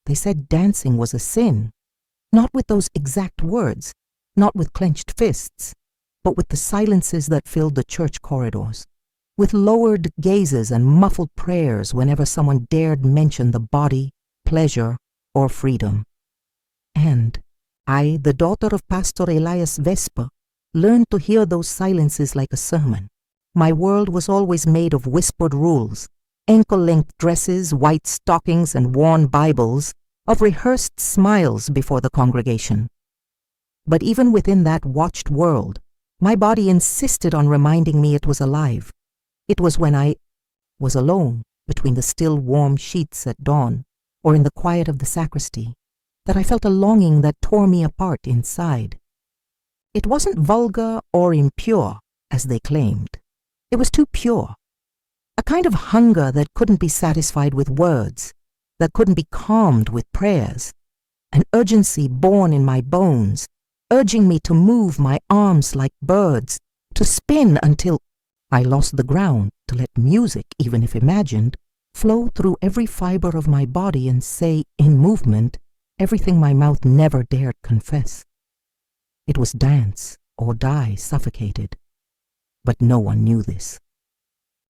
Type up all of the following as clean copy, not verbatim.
They said dancing was a sin, not with those exact words, not with clenched fists, but with the silences that filled the church corridors, with lowered gazes and muffled prayers whenever someone dared mention the body, pleasure, or freedom. And I, the daughter of Pastor Auriel Vesper, learned to hear those silences like a sermon. My world was always made of whispered rules, ankle-length dresses, white stockings, and worn Bibles, of rehearsed smiles before the congregation. But even within that watched world, my body insisted on reminding me it was alive. It was when I was alone between the still warm sheets at dawn, or in the quiet of the sacristy, that I felt a longing that tore me apart inside. It wasn't vulgar or impure, as they claimed. It was too pure. A kind of hunger that couldn't be satisfied with words, that couldn't be calmed with prayers. An urgency born in my bones, urging me to move my arms like birds, to spin until I lost the ground, to let music, even if imagined, flow through every fiber of my body and say, in movement, everything my mouth never dared confess. It was dance or die suffocated. But no one knew this.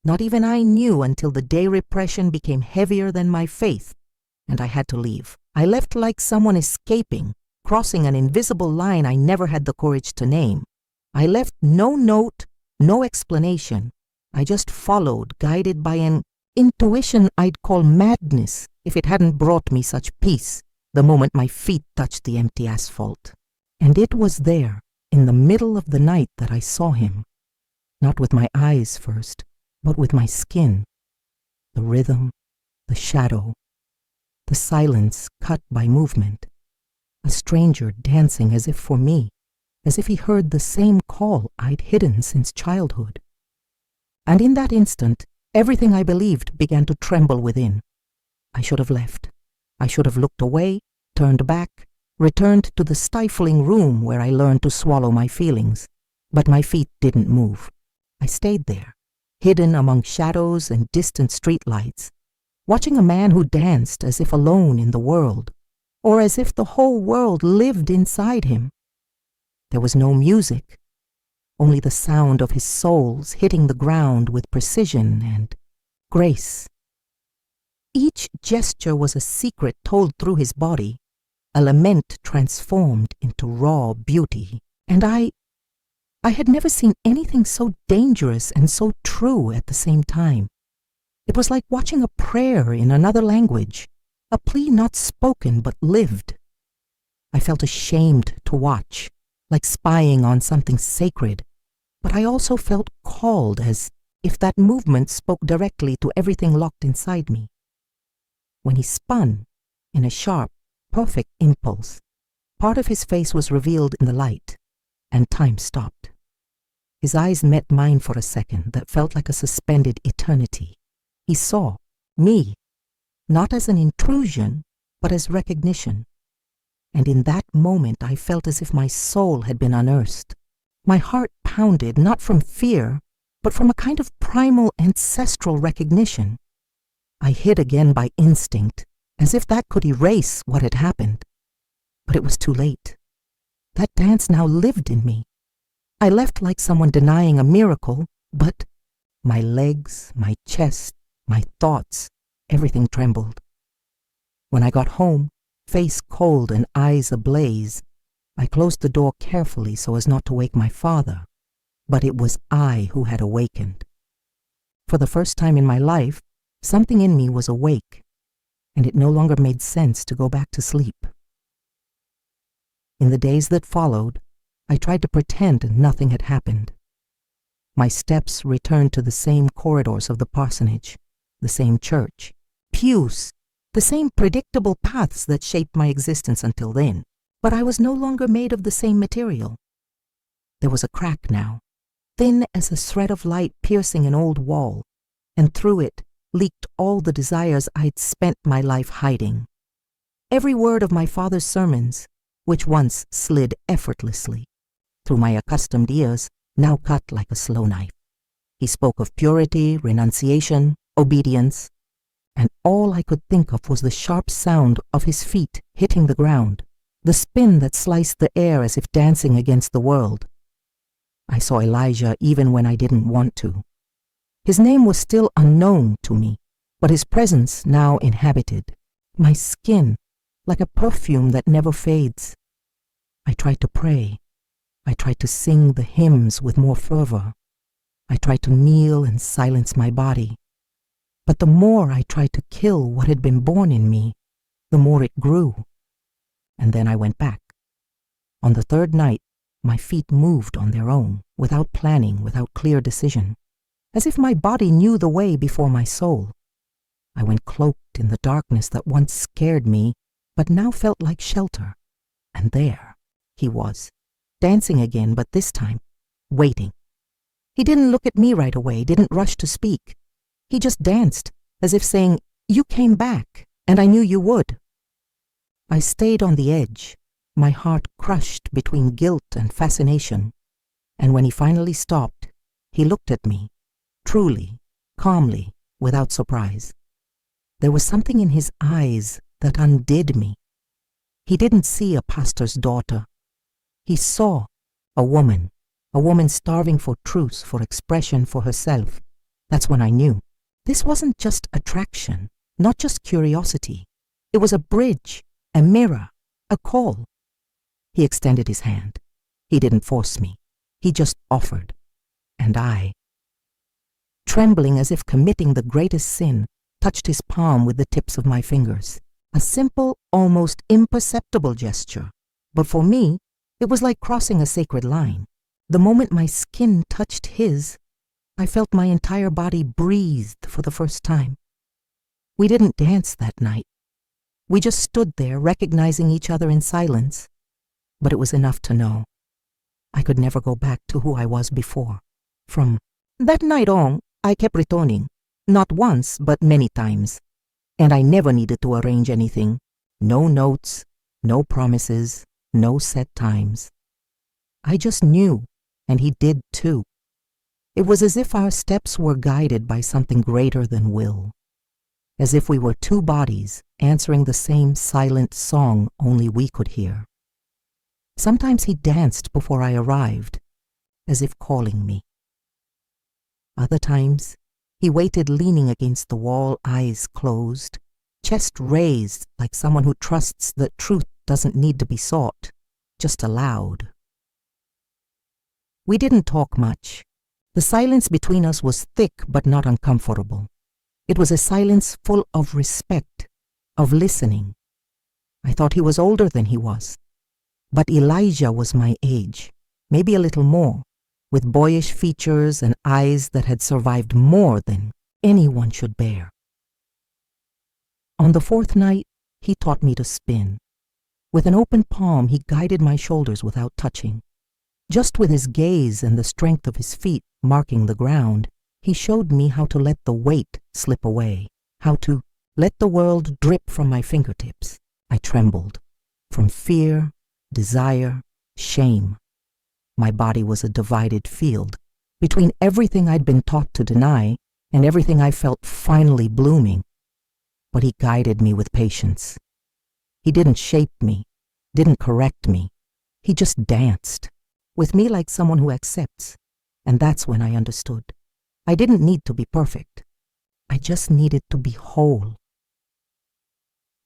Not even I knew until the day repression became heavier than my faith, and I had to leave. I left like someone escaping, crossing an invisible line I never had the courage to name. I left no note, no explanation. I just followed, guided by an intuition I'd call madness if it hadn't brought me such peace the moment my feet touched the empty asphalt. And it was there, in the middle of the night, that I saw him. Not with my eyes first, but with my skin. The rhythm, the shadow, the silence cut by movement. A stranger dancing as if for me, as if he heard the same call I'd hidden since childhood. And in that instant, everything I believed began to tremble within. I should have left. I should have looked away, turned back, returned to the stifling room where I learned to swallow my feelings. But my feet didn't move. I stayed there, hidden among shadows and distant streetlights, watching a man who danced as if alone in the world, or as if the whole world lived inside him. There was no music, only the sound of his soles hitting the ground with precision and grace. Each gesture was a secret told through his body, a lament transformed into raw beauty. And I had never seen anything so dangerous and so true at the same time. It was like watching a prayer in another language, a plea not spoken but lived. I felt ashamed to watch, like spying on something sacred, but I also felt called, as if that movement spoke directly to everything locked inside me. When he spun, in a sharp, perfect impulse, part of his face was revealed in the light, and time stopped. His eyes met mine for a second that felt like a suspended eternity. He saw me, not as an intrusion, but as recognition. And in that moment I felt as if my soul had been unearthed. My heart pounded, not from fear, but from a kind of primal ancestral recognition. I hid again by instinct, as if that could erase what had happened. But it was too late. That dance now lived in me. I left like someone denying a miracle, but my legs, my chest, my thoughts, everything trembled. When I got home, face cold and eyes ablaze, I closed the door carefully so as not to wake my father, but it was I who had awakened. For the first time in my life, something in me was awake, and it no longer made sense to go back to sleep. In the days that followed, I tried to pretend nothing had happened. My steps returned to the same corridors of the parsonage, the same church, pews, the same predictable paths that shaped my existence until then. But I was no longer made of the same material. There was a crack now, thin as a thread of light piercing an old wall, and through it leaked all the desires I'd spent my life hiding. Every word of my father's sermons, which once slid effortlessly through my accustomed ears, now cut like a slow knife. He spoke of purity, renunciation, obedience, and all I could think of was the sharp sound of his feet hitting the ground, the spin that sliced the air as if dancing against the world. I saw Elijah even when I didn't want to. His name was still unknown to me, but his presence now inhabited my skin like a perfume that never fades. I tried to pray. I tried to sing the hymns with more fervor. I tried to kneel and silence my body. But the more I tried to kill what had been born in me, the more it grew. And then I went back. On the third night, my feet moved on their own, without planning, without clear decision, as if my body knew the way before my soul. I went cloaked in the darkness that once scared me, but now felt like shelter. And there he was, dancing again, but this time, waiting. He didn't look at me right away, didn't rush to speak. He just danced, as if saying, "You came back, and I knew you would." I stayed on the edge, my heart crushed between guilt and fascination. And when he finally stopped, he looked at me, truly, calmly, without surprise. There was something in his eyes that undid me. He didn't see a pastor's daughter. He saw a woman starving for truth, for expression, for herself. That's when I knew. This wasn't just attraction, not just curiosity. It was a bridge, a mirror, a call. He extended his hand. He didn't force me. He just offered. And I, trembling as if committing the greatest sin, touched his palm with the tips of my fingers. A simple, almost imperceptible gesture. But for me, it was like crossing a sacred line. The moment my skin touched his, I felt my entire body breathed for the first time. We didn't dance that night. We just stood there recognizing each other in silence. But it was enough to know I could never go back to who I was before. From that night on, I kept returning, not once, but many times. And I never needed to arrange anything. No notes, no promises, no set times. I just knew, and he did too. It was as if our steps were guided by something greater than will. As if we were two bodies answering the same silent song only we could hear. Sometimes he danced before I arrived, as if calling me. Other times, he waited leaning against the wall, eyes closed, chest raised like someone who trusts that truth doesn't need to be sought, just allowed. We didn't talk much. The silence between us was thick but not uncomfortable. It was a silence full of respect, of listening. I thought he was older than he was. But Elijah was my age, maybe a little more, with boyish features and eyes that had survived more than anyone should bear. On the fourth night, he taught me to spin. With an open palm, he guided my shoulders without touching. Just with his gaze and the strength of his feet marking the ground, he showed me how to let the weight slip away, how to let the world drip from my fingertips. I trembled, from fear, desire, shame. My body was a divided field, between everything I'd been taught to deny and everything I felt finally blooming. But he guided me with patience. He didn't shape me, didn't correct me. He just danced, with me like someone who accepts. And that's when I understood. I didn't need to be perfect. I just needed to be whole.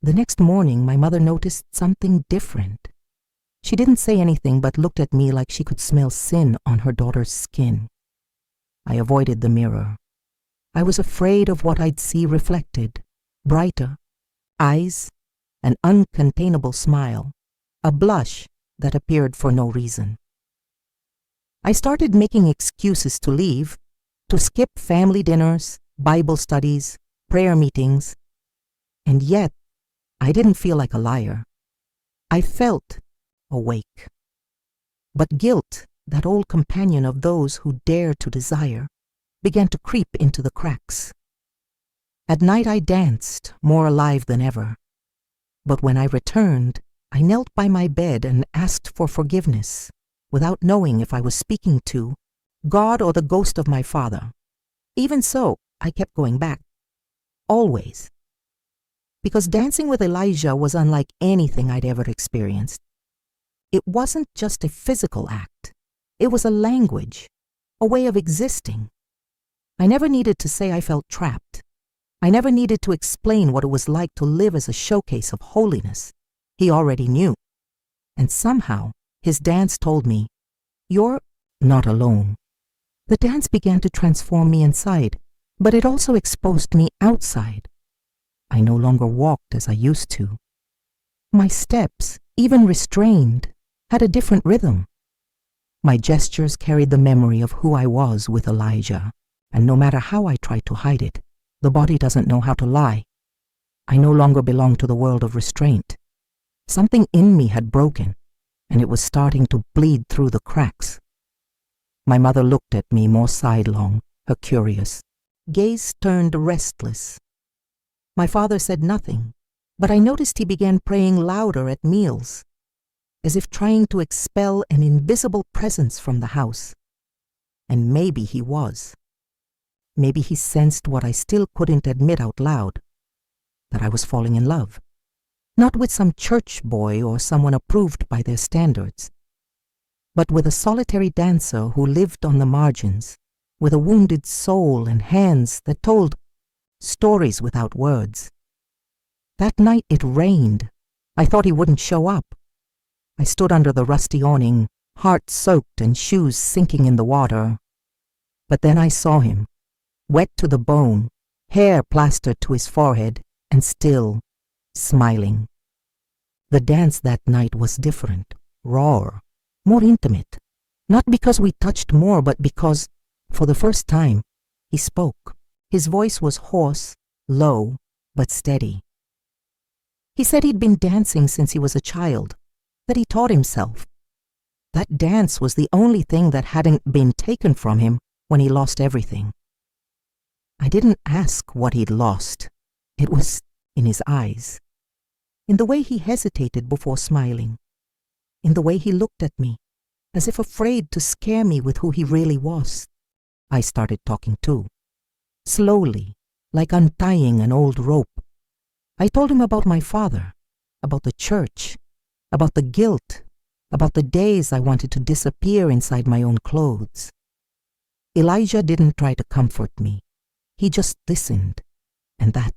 The next morning, my mother noticed something different. She didn't say anything but looked at me like she could smell sin on her daughter's skin. I avoided the mirror. I was afraid of what I'd see reflected. Brighter eyes, an uncontainable smile, a blush that appeared for no reason. I started making excuses to leave, to skip family dinners, Bible studies, prayer meetings. And yet, I didn't feel like a liar. I felt awake. But guilt, that old companion of those who dare to desire, began to creep into the cracks. At night I danced, more alive than ever. But when I returned, I knelt by my bed and asked for forgiveness, without knowing if I was speaking to God or the ghost of my father. Even so, I kept going back. Always, because dancing with Elijah was unlike anything I'd ever experienced. It wasn't just a physical act. It was a language, a way of existing. I never needed to say I felt trapped. I never needed to explain what it was like to live as a showcase of holiness. He already knew. And somehow, his dance told me, "You're not alone." The dance began to transform me inside, but it also exposed me outside. I no longer walked as I used to. My steps, even restrained, had a different rhythm. My gestures carried the memory of who I was with Elijah, and no matter how I tried to hide it, the body doesn't know how to lie. I no longer belonged to the world of restraint. Something in me had broken, and it was starting to bleed through the cracks. My mother looked at me more sidelong, her curious gaze turned restless. My father said nothing, but I noticed he began praying louder at meals, as if trying to expel an invisible presence from the house. And maybe he was. Maybe he sensed what I still couldn't admit out loud, that I was falling in love. Not with some church boy or someone approved by their standards, but with a solitary dancer who lived on the margins, with a wounded soul and hands that told stories without words. That night it rained. I thought he wouldn't show up. I stood under the rusty awning, heart soaked and shoes sinking in the water. But then I saw him, wet to the bone, hair plastered to his forehead, and still smiling. The dance that night was different, rawer, more intimate. Not because we touched more, but because, for the first time, he spoke. His voice was hoarse, low, but steady. He said he'd been dancing since he was a child, that he taught himself. That dance was the only thing that hadn't been taken from him when he lost everything. I didn't ask what he'd lost. It was in his eyes, in the way he hesitated before smiling, in the way he looked at me, as if afraid to scare me with who he really was. I started talking too, slowly, like untying an old rope. I told him about my father, about the church, about the guilt, about the days I wanted to disappear inside my own clothes. Elijah didn't try to comfort me. He just listened, and that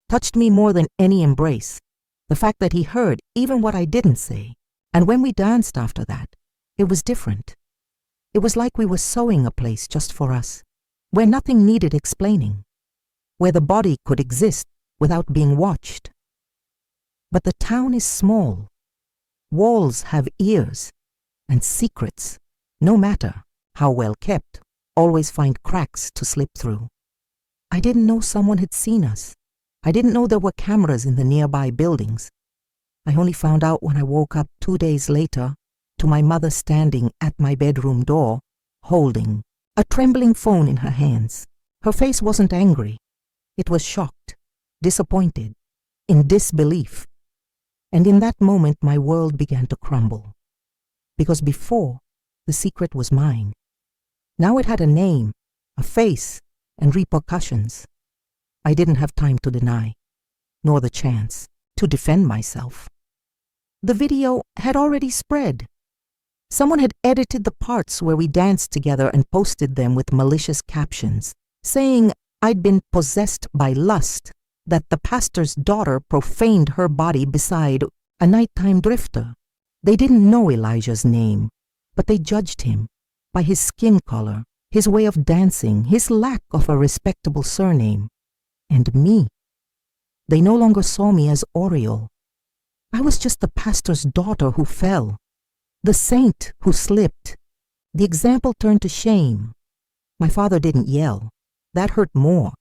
touched me more than any embrace. The fact that he heard even what I didn't say. And when we danced after that, it was different. It was like we were sewing a place just for us, where nothing needed explaining, where the body could exist without being watched. But the town is small. Walls have ears, and secrets, no matter how well kept, always find cracks to slip through. I didn't know someone had seen us. I didn't know there were cameras in the nearby buildings. I only found out when I woke up 2 days later to my mother standing at my bedroom door, holding a trembling phone in her hands. Her face wasn't angry. It was shocked, disappointed, in disbelief. And in that moment, my world began to crumble. Because before, the secret was mine. Now it had a name, a face, and repercussions. I didn't have time to deny, nor the chance to defend myself. The video had already spread. Someone had edited the parts where we danced together and posted them with malicious captions, saying I'd been possessed by lust, that the pastor's daughter profaned her body beside a nighttime drifter. They didn't know Elijah's name, but they judged him by his skin color, his way of dancing, his lack of a respectable surname. And me. They no longer saw me as Auriel. I was just the pastor's daughter who fell, the saint who slipped. The example turned to shame. My father didn't yell. That hurt more.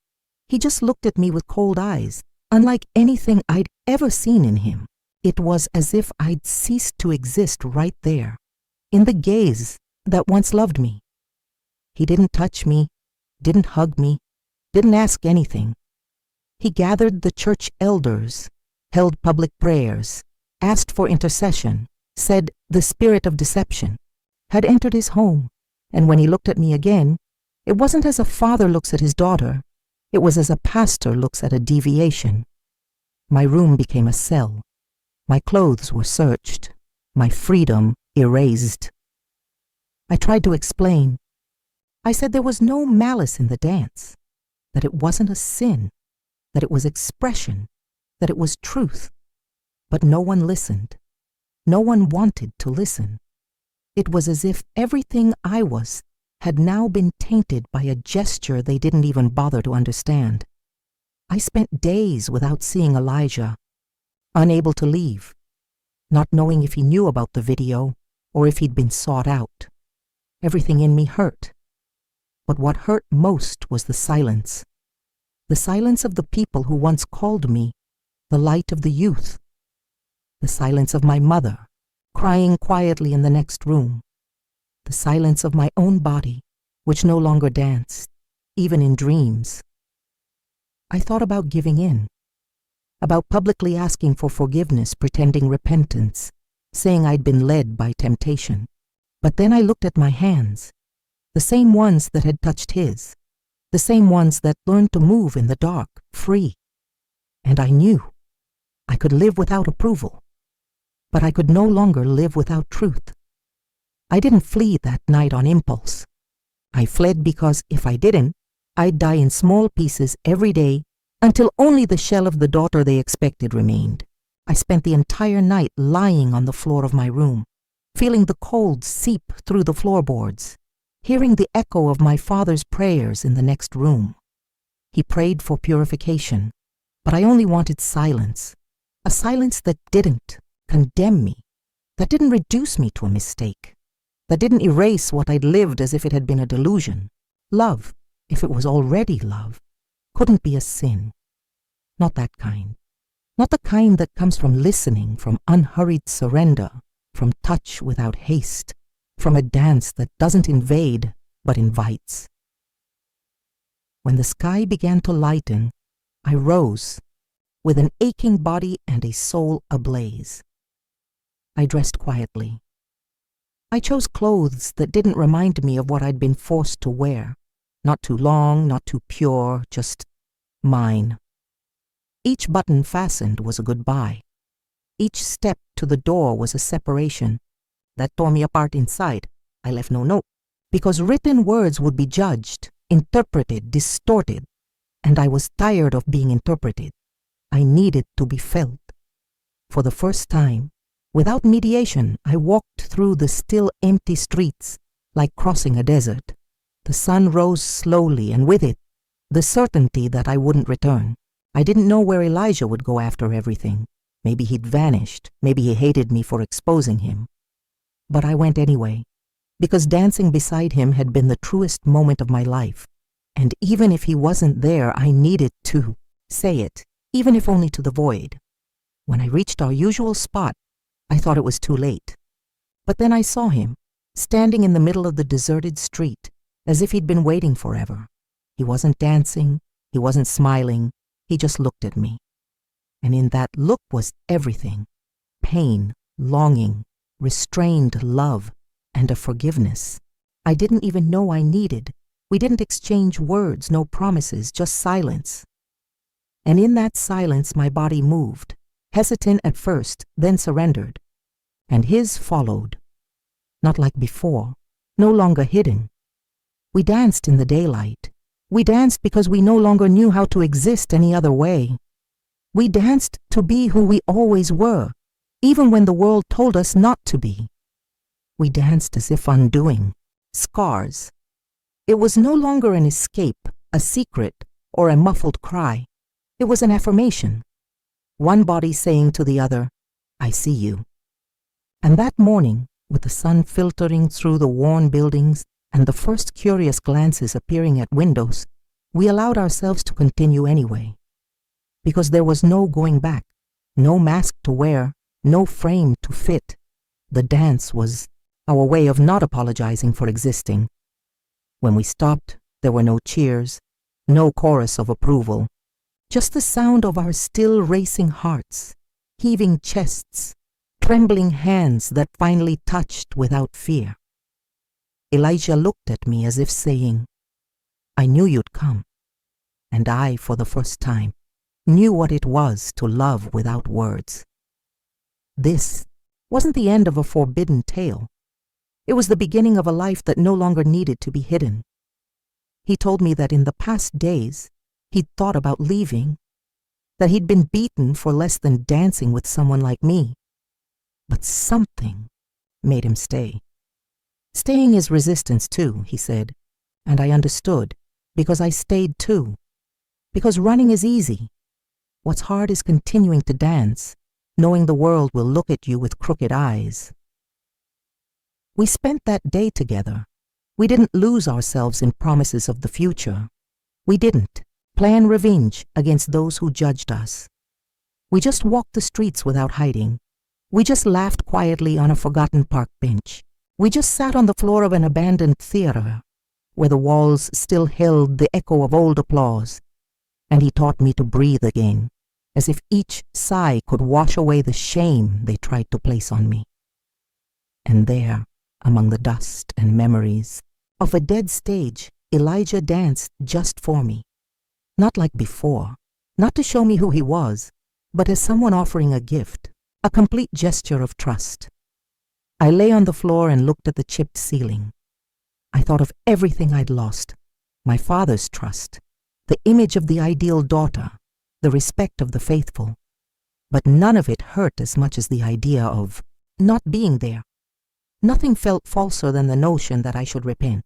He just looked at me with cold eyes, unlike anything I'd ever seen in him. It was as if I'd ceased to exist right there, in the gaze that once loved me. He didn't touch me, didn't hug me, didn't ask anything. He gathered the church elders, held public prayers, asked for intercession, said the spirit of deception had entered his home, and when he looked at me again, it wasn't as a father looks at his daughter, it was as a pastor looks at a deviation. My room became a cell. My clothes were searched. My freedom erased. I tried to explain. I said there was no malice in the dance, that it wasn't a sin, that it was expression, that it was truth. But no one listened. No one wanted to listen. It was as if everything I was had now been tainted by a gesture they didn't even bother to understand. I spent days without seeing Elijah, unable to leave, not knowing if he knew about the video or if he'd been sought out. Everything in me hurt. But what hurt most was the silence of the people who once called me the light of the youth, the silence of my mother, crying quietly in the next room, the silence of my own body, which no longer danced, even in dreams. I thought about giving in, about publicly asking for forgiveness, pretending repentance, saying I'd been led by temptation. But then I looked at my hands, the same ones that had touched his, the same ones that learned to move in the dark, free. And I knew I could live without approval, but I could no longer live without truth. I didn't flee that night on impulse. I fled because if I didn't, I'd die in small pieces every day until only the shell of the daughter they expected remained. I spent the entire night lying on the floor of my room, feeling the cold seep through the floorboards, hearing the echo of my father's prayers in the next room. He prayed for purification, but I only wanted silence, a silence that didn't condemn me, that didn't reduce me to a mistake, that didn't erase what I'd lived as if it had been a delusion. Love, if it was already love, couldn't be a sin. Not that kind. Not the kind that comes from listening, from unhurried surrender, from touch without haste, from a dance that doesn't invade but invites. When the sky began to lighten, I rose, with an aching body and a soul ablaze. I dressed quietly. I chose clothes that didn't remind me of what I'd been forced to wear. Not too long, not too pure, just mine. Each button fastened was a goodbye. Each step to the door was a separation. That tore me apart inside. I left no note, because written words would be judged, interpreted, distorted, and I was tired of being interpreted. I needed to be felt. For the first time, without mediation, I walked through the still empty streets like crossing a desert. The sun rose slowly, and with it, the certainty that I wouldn't return. I didn't know where Elijah would go after everything. Maybe he'd vanished. Maybe he hated me for exposing him. But I went anyway, because dancing beside him had been the truest moment of my life. And even if he wasn't there, I needed to say it, even if only to the void. When I reached our usual spot, I thought it was too late. But then I saw him, standing in the middle of the deserted street, as if he'd been waiting forever. He wasn't dancing, he wasn't smiling, he just looked at me. And in that look was everything: pain, longing, restrained love, and a forgiveness I didn't even know I needed. We didn't exchange words, no promises, just silence. And in that silence my body moved, hesitant at first, then surrendered. And his followed. Not like before, no longer hidden. We danced in the daylight. We danced because we no longer knew how to exist any other way. We danced to be who we always were, even when the world told us not to be. We danced as if undoing scars. It was no longer an escape, a secret, or a muffled cry. It was an affirmation. One body saying to the other, "I see you." And that morning, with the sun filtering through the worn buildings and the first curious glances appearing at windows, we allowed ourselves to continue anyway. Because there was no going back, no mask to wear, no frame to fit. The dance was our way of not apologizing for existing. When we stopped, there were no cheers, no chorus of approval, just the sound of our still racing hearts, heaving chests, trembling hands that finally touched without fear. Elijah looked at me as if saying, "I knew you'd come." And I, for the first time, knew what it was to love without words. This wasn't the end of a forbidden tale. It was the beginning of a life that no longer needed to be hidden. He told me that in the past days, he'd thought about leaving, that he'd been beaten for less than dancing with someone like me. But something made him stay. Staying is resistance too, he said, and I understood, because I stayed too. Because running is easy. What's hard is continuing to dance, knowing the world will look at you with crooked eyes. We spent that day together. We didn't lose ourselves in promises of the future. We didn't plan revenge against those who judged us. We just walked the streets without hiding. We just laughed quietly on a forgotten park bench. We just sat on the floor of an abandoned theater, where the walls still held the echo of old applause, and he taught me to breathe again, as if each sigh could wash away the shame they tried to place on me. And there, among the dust and memories of a dead stage, Elijah danced just for me. Not like before, not to show me who he was, but as someone offering a gift, a complete gesture of trust. I lay on the floor and looked at the chipped ceiling. I thought of everything I'd lost, my father's trust, the image of the ideal daughter, the respect of the faithful. But none of it hurt as much as the idea of not being there. Nothing felt falser than the notion that I should repent,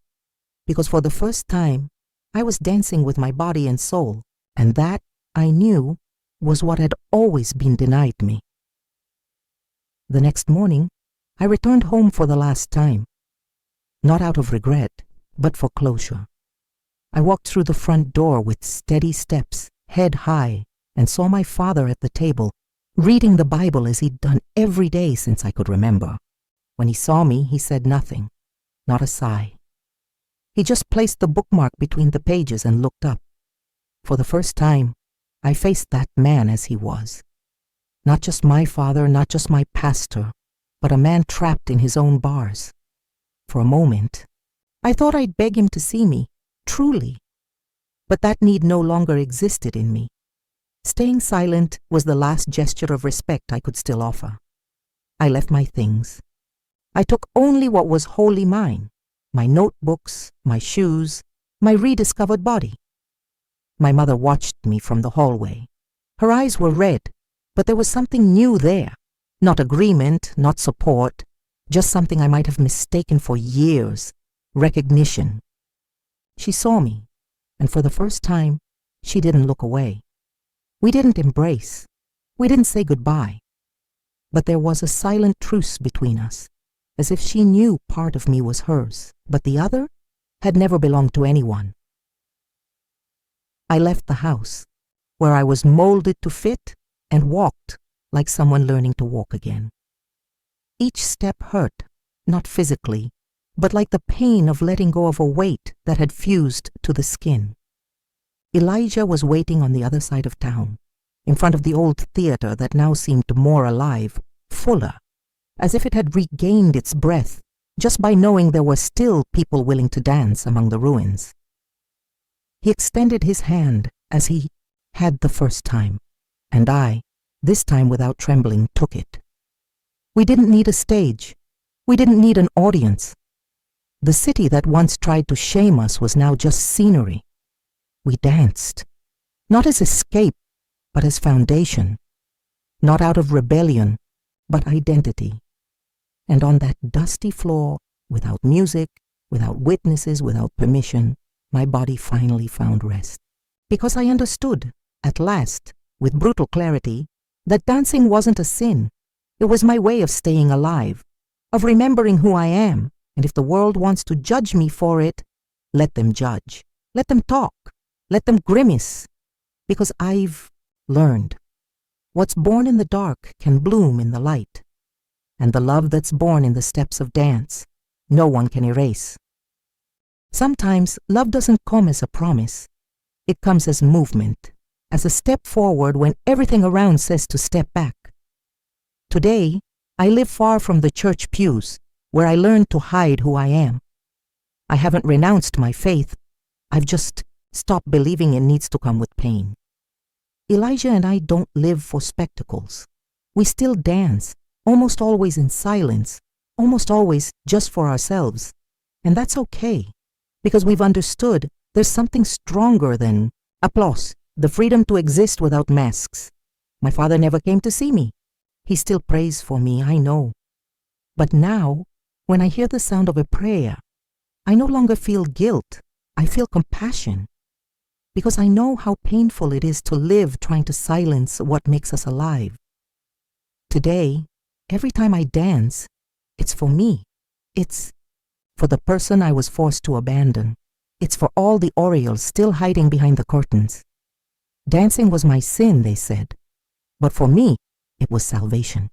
because for the first time, I was dancing with my body and soul, and that, I knew, was what had always been denied me. The next morning, I returned home for the last time, not out of regret, but for closure. I walked through the front door with steady steps, head high, and saw my father at the table, reading the Bible as he'd done every day since I could remember. When he saw me, he said nothing, not a sigh. He just placed the bookmark between the pages and looked up. For the first time, I faced that man as he was. Not just my father, not just my pastor, but a man trapped in his own bars. For a moment, I thought I'd beg him to see me, truly. But that need no longer existed in me. Staying silent was the last gesture of respect I could still offer. I left my things. I took only what was wholly mine, my notebooks, my shoes, my rediscovered body. My mother watched me from the hallway. Her eyes were red, but there was something new there. Not agreement, not support, just something I might have mistaken for years, recognition. She saw me, and for the first time, she didn't look away. We didn't embrace. We didn't say goodbye. But there was a silent truce between us, as if she knew part of me was hers, but the other had never belonged to anyone. I left the house, where I was molded to fit, and walked like someone learning to walk again. Each step hurt, not physically, but like the pain of letting go of a weight that had fused to the skin. Elijah was waiting on the other side of town, in front of the old theater that now seemed more alive, fuller, as if it had regained its breath just by knowing there were still people willing to dance among the ruins. He extended his hand as he had the first time, and I, this time without trembling, took it. We didn't need a stage. We didn't need an audience. The city that once tried to shame us was now just scenery. We danced, not as escape, but as foundation, not out of rebellion, but identity. And on that dusty floor, without music, without witnesses, without permission, my body finally found rest. Because I understood, at last, with brutal clarity, that dancing wasn't a sin. It was my way of staying alive, of remembering who I am, and if the world wants to judge me for it, let them judge. Let them talk. Let them grimace. Because I've learned. What's born in the dark can bloom in the light. And the love that's born in the steps of dance, no one can erase. Sometimes love doesn't come as a promise. It comes as movement, as a step forward when everything around says to step back. Today, I live far from the church pews, where I learned to hide who I am. I haven't renounced my faith. I've just stopped believing it needs to come with pain. Elijah and I don't live for spectacles. We still dance, almost always in silence, almost always just for ourselves. And that's okay, because we've understood there's something stronger than applause, the freedom to exist without masks. My father never came to see me. He still prays for me, I know. But now, when I hear the sound of a prayer, I no longer feel guilt. I feel compassion. Because I know how painful it is to live trying to silence what makes us alive. Today, every time I dance, it's for me. It's for the person I was forced to abandon. It's for all the Auriels still hiding behind the curtains. Dancing was my sin, they said. But for me, it was salvation.